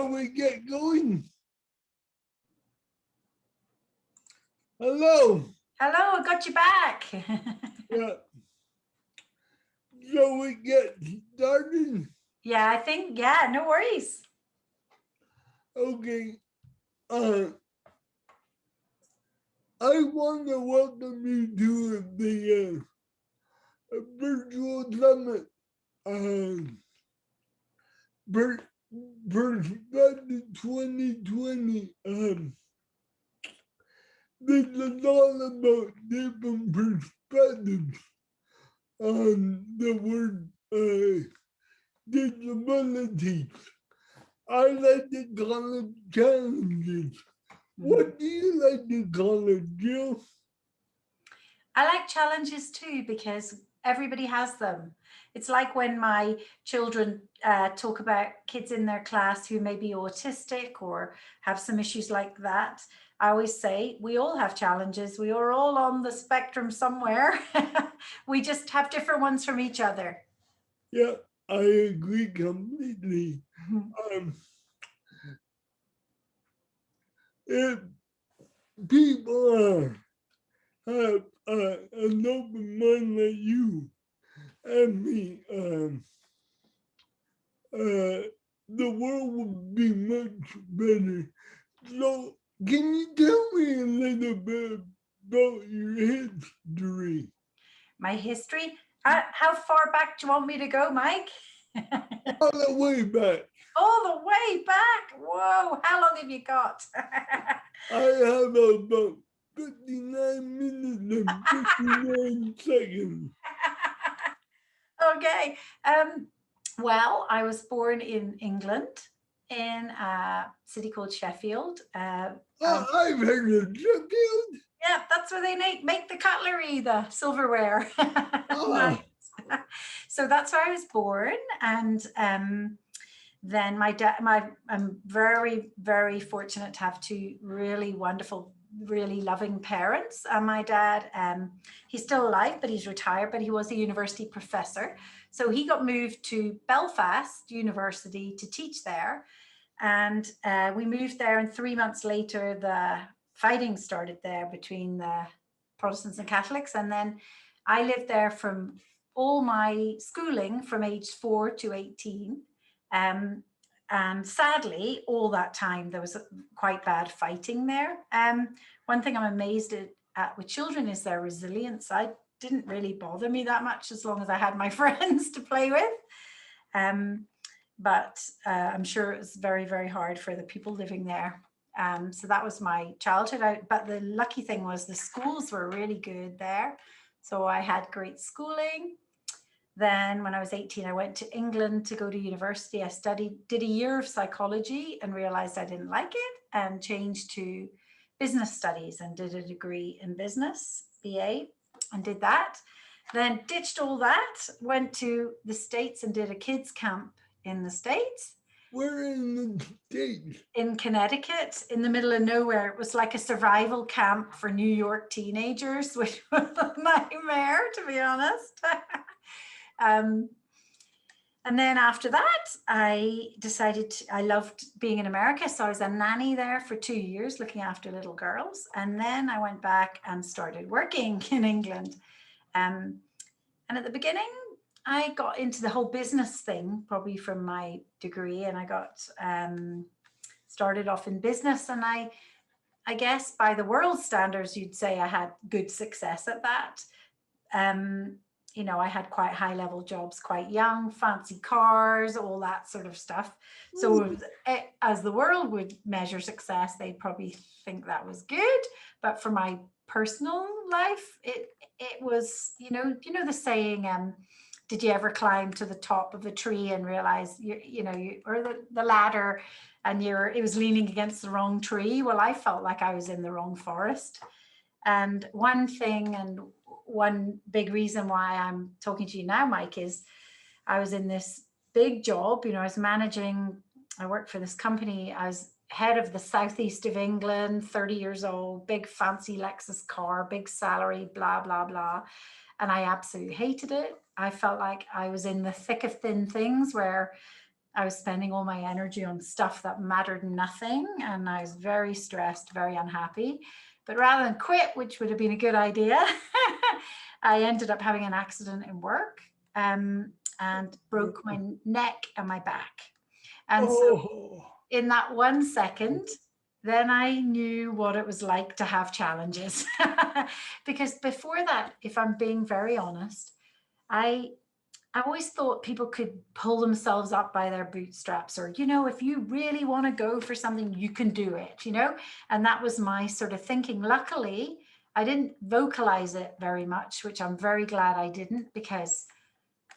shall we get going? Hello. Hello, I got you back. Yeah. Shall we get started? Yeah, I think, yeah, no worries. Okay. I want to welcome you to the virtual summit. Perspective 2020. This is all about different perspectives on the word disability. I like to call it challenges. What do you like to call it, Gill? I like challenges too because everybody has them. It's like when my children talk about kids in their class who may be autistic or have some issues like that. I always say we all have challenges. We are all on the spectrum somewhere. We just have different ones from each other. Yeah, I agree completely. If people have an open mind like you and me, the world would be much better. So, can you tell me a little bit about your history? My history. How far back do you want me to go, Mike? All the way back. All the way back. Whoa, how long have you got? I have about 59 minutes and 59 seconds. Okay. Well, I was born in England in a city called Sheffield. I've heard of Sheffield. Yeah, that's where they make the cutlery, the silverware. Nice. So that's where I was born, and then my dad, I'm very, very fortunate to have two really wonderful, really loving parents. And my dad, he's still alive, but he's retired, but he was a university professor. So he got moved to Belfast University to teach there. And we moved there, and 3 months later, the fighting started there between the Protestants and Catholics. And then I lived there from all my schooling from age 4 to 18. And sadly, all that time there was quite bad fighting there. One thing I'm amazed at with children is their resilience. I didn't really bother me that much as long as I had my friends to play with. But I'm sure it was very, very hard for the people living there. So that was my childhood. But the lucky thing was the schools were really good there. So I had great schooling. Then when I was 18, I went to England to go to university. I did a year of psychology and realized I didn't like it and changed to business studies and did a degree in business, BA, and did that. Then ditched all that, went to the States and did a kids camp in the States. Where in the States? In Connecticut, in the middle of nowhere. It was like a survival camp for New York teenagers, which was a nightmare, to be honest. And then after that, I decided I loved being in America. So I was a nanny there for 2 years, looking after little girls. And then I went back and started working in England. And at the beginning, I got into the whole business thing, probably from my degree. And I got started off in business. And I guess by the world standards, you'd say I had good success at that. You know, I had quite high level jobs, quite young, fancy cars, all that sort of stuff. So as the world would measure success, they'd probably think that was good. But for my personal life, it was, you know the saying, did you ever climb to the top of a tree and realize or the ladder and it was leaning against the wrong tree? Well, I felt like I was in the wrong forest. And one thing, and one big reason why I'm talking to you now, Mike, is I was in this big job. I was I worked for this company. I was head of the southeast of England, 30 years old, big fancy Lexus car, big salary, blah, blah, blah. And I absolutely hated it. I felt like I was in the thick of thin things where I was spending all my energy on stuff that mattered nothing, and I was very stressed, very unhappy. But rather than quit, which would have been a good idea, I ended up having an accident in work, and broke my neck and my back. And so Oh, in that 1 second, then I knew what it was like to have challenges. Because before that, if I'm being very honest, I I always thought people could pull themselves up by their bootstraps, or, if you really want to go for something, you can do it. And that was my sort of thinking. Luckily, I didn't vocalize it very much, which I'm very glad I didn't, because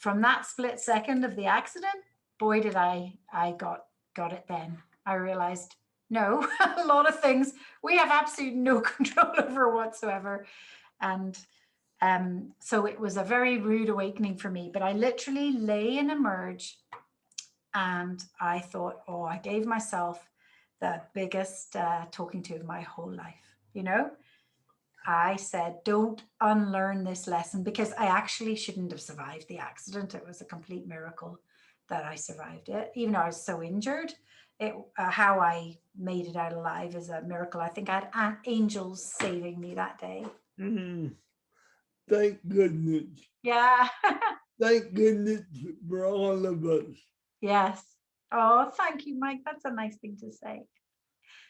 from that split second of the accident, boy, did I got it then. I realized, no, a lot of things we have absolutely no control over whatsoever. And so it was a very rude awakening for me, but I literally lay in emerge, and I thought, oh, I gave myself the biggest talking to of my whole life. I said, don't unlearn this lesson, because I actually shouldn't have survived the accident. It was a complete miracle that I survived it, even though I was so injured. How I made it out alive is a miracle. I think I had angels saving me that day. mm, thank goodness. Yeah. Thank goodness for all of us. Yes. Oh, thank you, Mike. That's a nice thing to say.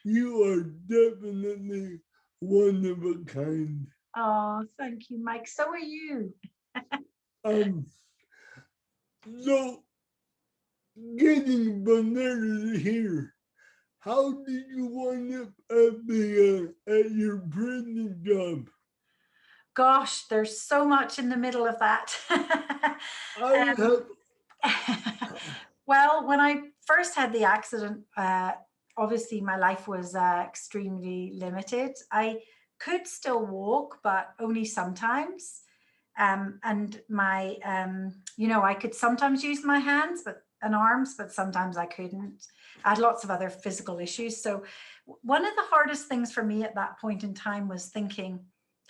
You are definitely one of a kind. Oh, thank you, Mike. So are you. Um, so getting from there to here, how did you wind up at the at your prison job? Gosh, there's so much in the middle of that. I have. Well, when I first had the accident, obviously my life was extremely limited. I could still walk, but only sometimes. And my, I could sometimes use my hands and arms, but sometimes I couldn't. I had lots of other physical issues. So one of the hardest things for me at that point in time was thinking,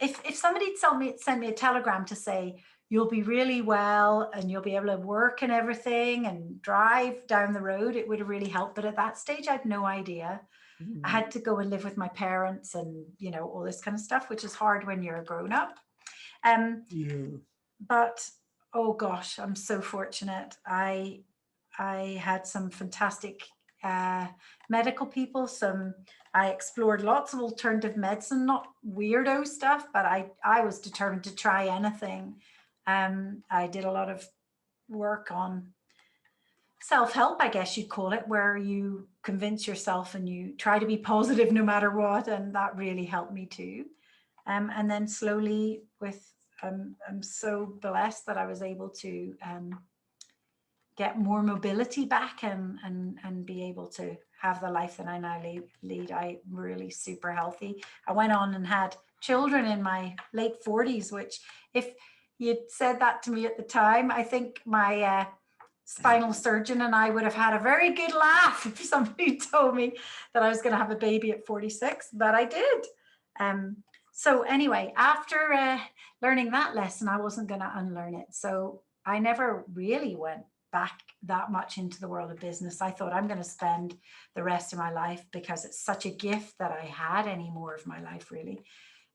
if somebody had sent me a telegram to say, you'll be really well and you'll be able to work and everything and drive down the road, it would have really helped. But at that stage, I had no idea. I had to go and live with my parents and, all this kind of stuff, which is hard when you're a grown up. Yeah. But oh gosh, I'm so fortunate. I had some fantastic medical people. I explored lots of alternative medicine, not weirdo stuff, but I was determined to try anything. I did a lot of work on self-help, I guess you'd call it, where you convince yourself and you try to be positive no matter what, and that really helped me too. And then slowly, I'm so blessed that I was able to get more mobility back and be able to have the life that I now lead. I'm really super healthy. I went on and had children in my late 40s, which, if you'd said that to me at the time, I think my spinal surgeon and I would have had a very good laugh if somebody told me that I was going to have a baby at 46, but I did. So anyway, after learning that lesson, I wasn't going to unlearn it. So I never really went back that much into the world of business. I thought, I'm going to spend the rest of my life, because it's such a gift that I had any more of my life, really.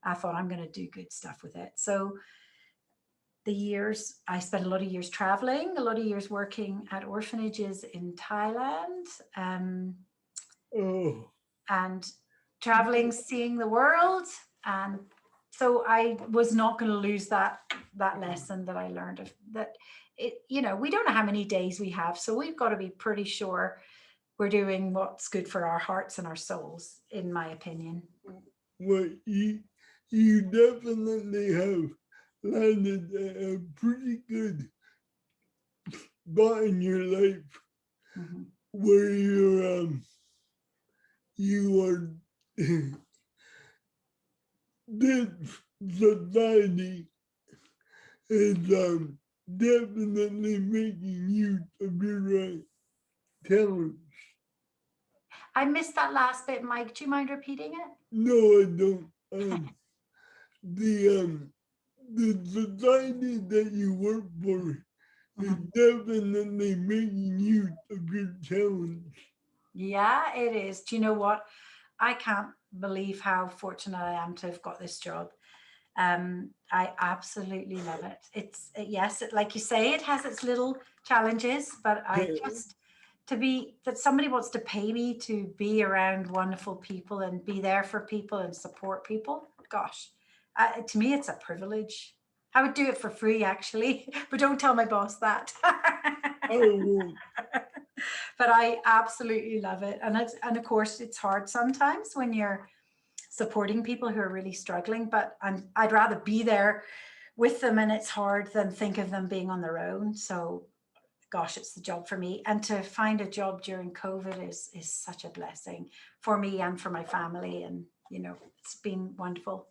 I thought, I'm going to do good stuff with it. So I spent a lot of years traveling, a lot of years working at orphanages in Thailand, Oh. and traveling, seeing the world. And so I was not going to lose that lesson that I learned of that. We don't know how many days we have, so we've got to be pretty sure we're doing what's good for our hearts and our souls, in my opinion. Well, you definitely have landed a pretty good spot in your life where you are this society is definitely making use of your talents. I missed that last bit, Mike. Do you mind repeating it? No, I don't. The the society that you work for it's definitely making you a good challenge. Yeah, it is. Do you know what? I can't believe how fortunate I am to have got this job. I absolutely love it. It's yes, like you say, it has its little challenges, but I just to be that somebody wants to pay me to be around wonderful people and be there for people and support people. Gosh, to me, it's a privilege. I would do it for free, actually, but don't tell my boss that. I won't. But I absolutely love it, and of course, it's hard sometimes when you're supporting people who are really struggling, but I'd rather be there with them and it's hard than think of them being on their own. So gosh, it's the job for me. And to find a job during COVID is such a blessing for me and for my family. And it's been wonderful.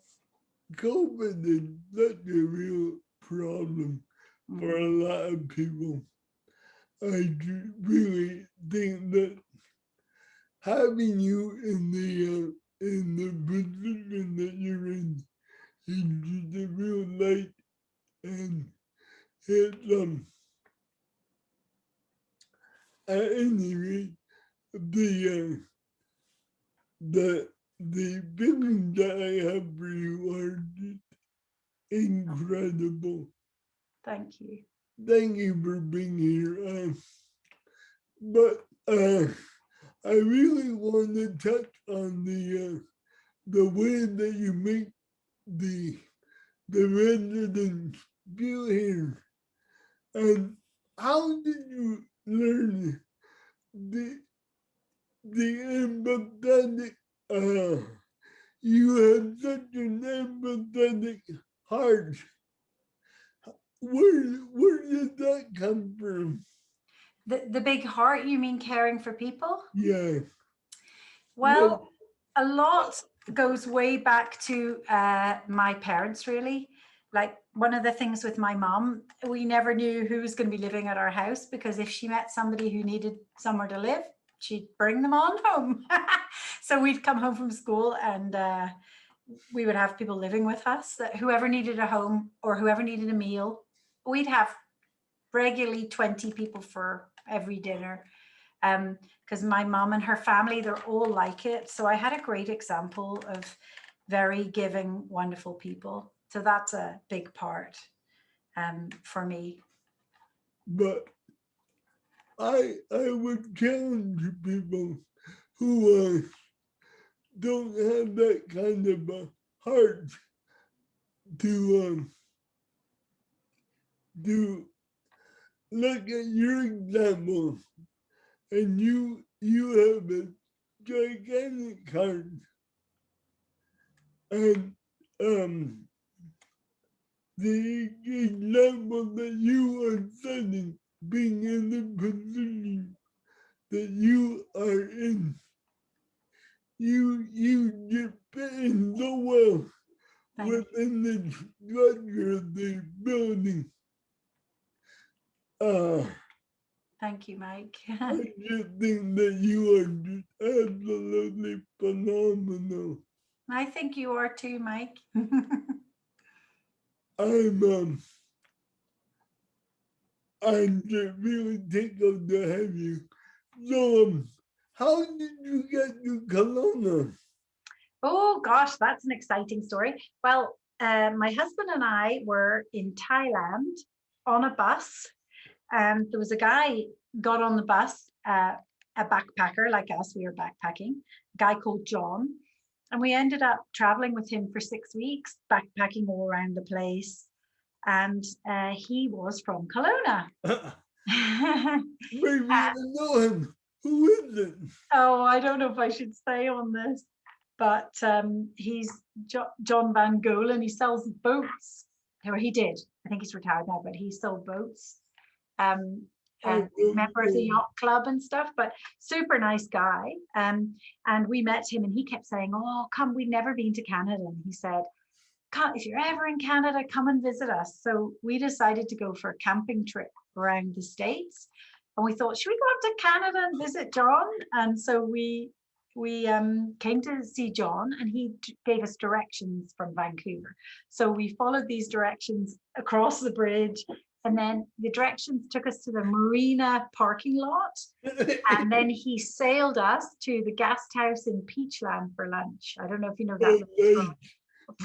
COVID is such a real problem for a lot of people. I really think that having you in the position that you're in is just a real light, and it's at any rate the the the feelings that I have for you are just incredible. Thank you. Thank you for being here. But I really want to touch on the way that you make the the residents feel here, and how did you learn the empathetic? Uh, you have such an empathetic heart. Where did that come from? The big heart, you mean caring for people? Yeah, like Well, a lot goes way back to my parents, really. Like one of the things with my mom, we never knew who was going to be living at our house because if she met somebody who needed somewhere to live, she'd bring them on home. So we'd come home from school and we would have people living with us, that whoever needed a home or whoever needed a meal, we'd have regularly 20 people for every dinner. Because my mom and her family, they're all like it. So I had a great example of very giving, wonderful people. So that's a big part for me. but I would challenge people who don't have that kind of a heart to to look at your example, and you have a gigantic heart, and um the example that you are setting, being in the position that you are in, you just fit in so well Thank you. within the structure of the building. Uh, Thank you, Mike. I just think that you are just absolutely phenomenal. I think you are too, Mike. I'm I'm just really tickled to have you. So how did you get to Kelowna? Oh gosh, that's an exciting story. Well, my husband and I were in Thailand on a bus. There was a guy got on the bus, a backpacker like us. We were backpacking. A guy called John, and we ended up traveling with him for 6 weeks, backpacking all around the place. And he was from Kelowna. Maybe I know him. Who is it? Oh, I don't know if I should say on this, but he's John Van Gogh and he sells boats. Or he did. I think he's retired now, but he sold boats. Um, I and don't member of the know. yacht club and stuff, but super nice guy. And we met him and he kept saying, oh, come, we've never been to Canada. And he said, come, if you're ever in Canada, come and visit us. So we decided to go for a camping trip around the States. And we thought, should we go up to Canada and visit John? And so we came to see John and he gave us directions from Vancouver. So we followed these directions across the bridge And then the directions took us to the marina parking lot. And then he sailed us to the guest house in Peachland for lunch. I don't know if you know that. Nice.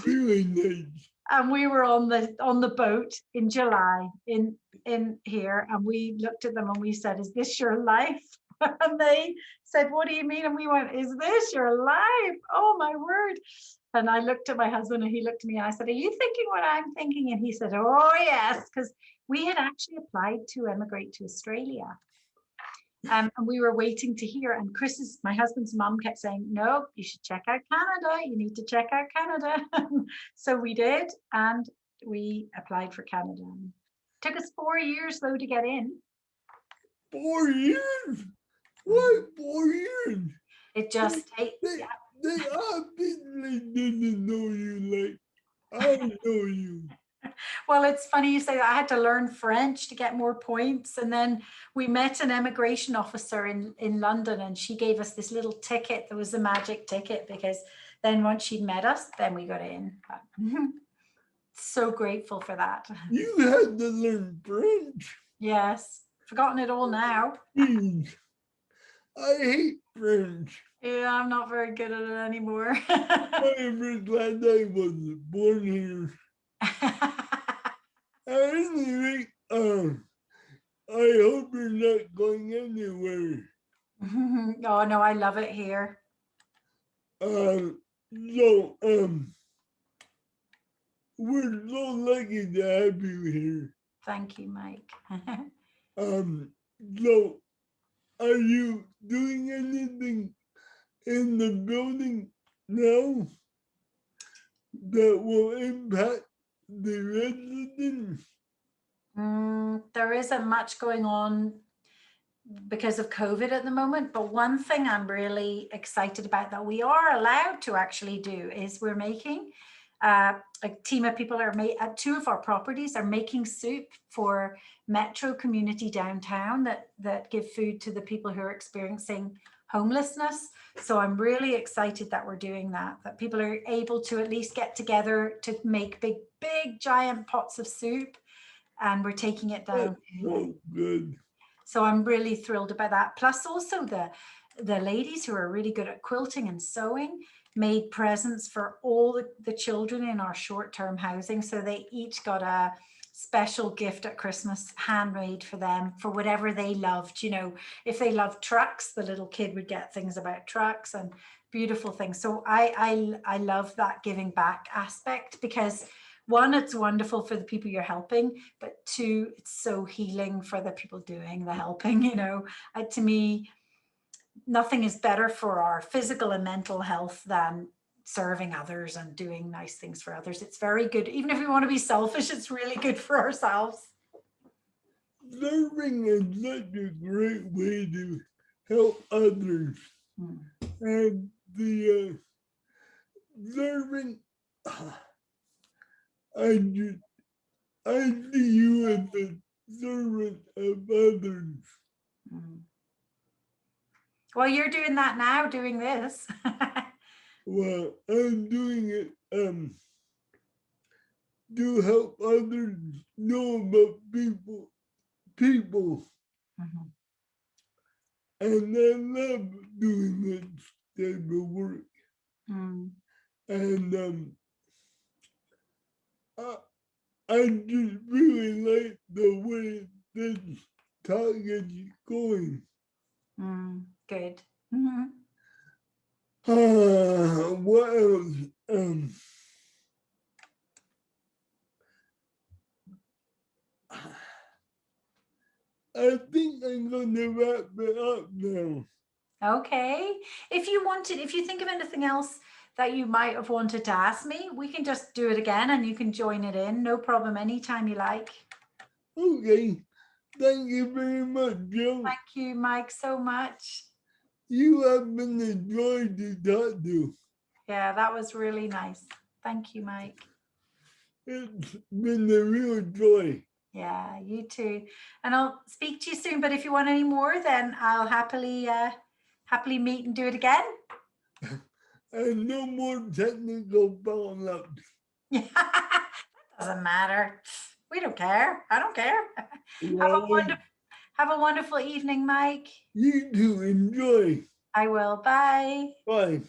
Really nice. And we were on the boat in July in here, and we looked at them and we said, "Is this your life?" And they said, "What do you mean?" And we went, "Is this your life? Oh my word." And I looked at my husband and he looked at me and I said, "Are you thinking what I'm thinking?" And he said, "Oh yes," because we had actually applied to emigrate to Australia. And we were waiting to hear. And my husband's mum kept saying, "No, you should check out Canada. You need to check out Canada." So we did, and we applied for Canada. It took us 4 years though to get in. 4 years? What 4 years? It just takes. They obviously didn't know you like I know you. Well, it's funny you say that. I had to learn French to get more points. And then we met an immigration officer in London, and she gave us this little ticket that was the magic ticket, because then once she'd met us, then we got in. So grateful for that. You had to learn French. Yes. Forgotten it all now. Jeez. I hate French. Yeah, I'm not very good at it anymore. I'm glad I wasn't born here. Anyway, I hope you're not going anywhere. Oh no, I love it here. We're so lucky to have you here. Thank you, Mike. So are you doing anything in the building now that will impact the residents? There isn't much going on because of COVID at the moment, but one thing I'm really excited about that we are allowed to actually do is we're making a team of people at 2 of our properties are making soup for Metro community downtown that give food to the people who are experiencing homelessness. So I'm really excited that we're doing that people are able to at least get together to make big giant pots of soup, and we're taking it down. That's so good. So I'm really thrilled about that. Plus also the ladies who are really good at quilting and sewing made presents for all the children in our short-term housing. So they each got a special gift at Christmas, handmade for them, for whatever they loved. You know, if they loved trucks, the little kid would get things about trucks and beautiful things. So I love that giving back aspect, because 1, it's wonderful for the people you're helping, but 2, it's so healing for the people doing the helping. You know, to me, nothing is better for our physical and mental health than serving others and doing nice things for others. It's very good. Even if we want to be selfish, it's really good for ourselves. Serving is such a great way to help others. And the serving, I see you as a servant of others. Well, you're doing that now, doing this. Well, I'm doing it to help others know about people. And I love doing this type of work. And I just really like the way this talk is going. Good. What else? I think I'm going to wrap it up now. Okay. If you think of anything else that you might have wanted to ask me, we can just do it again and you can join it in. No problem, anytime you like. Okay. Thank you very much, Jill. Thank you, Mike, so much. You have been a joy to talk to. Yeah, that was really nice. Thank you, Mike. It's been a real joy. Yeah, you too. And I'll speak to you soon. But if you want any more, then I'll happily meet and do it again. And no more technical follow-ups. Yeah, that doesn't matter. We don't care. I don't care. Well, Have a wonderful evening, Mike. you do enjoy. I will. Bye. Bye.